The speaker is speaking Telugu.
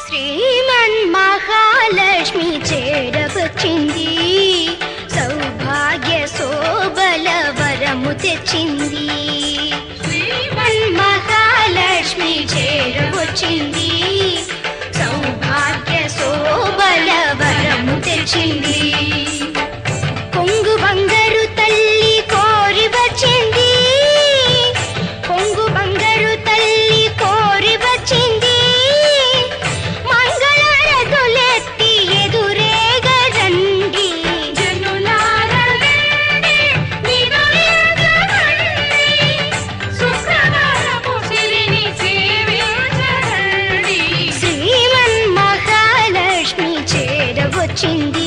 శ్రీమన్ మహాలక్ష్మి చేరవచ్చింది, సౌభాగ్య శోభల వరము తెచ్చింది. శ్రీమన్ మహాలక్ష్మి చేరవచ్చింది, సౌభాగ్య శోభల వరము తెచ్చింది. కొంగు బంగారు తల్లి కోరి వచ్చింది, కొంగు బంగారు తల్లి కోరి వచ్చింది. మంగళరథులెత్తి ఎదురేగా రండి, జనులారా రండి, నిదురించకండి, శుక్రవారపు సిరిని సేవించండి. శ్రీమన్ మహాలక్ష్మి చేరవచ్చింది,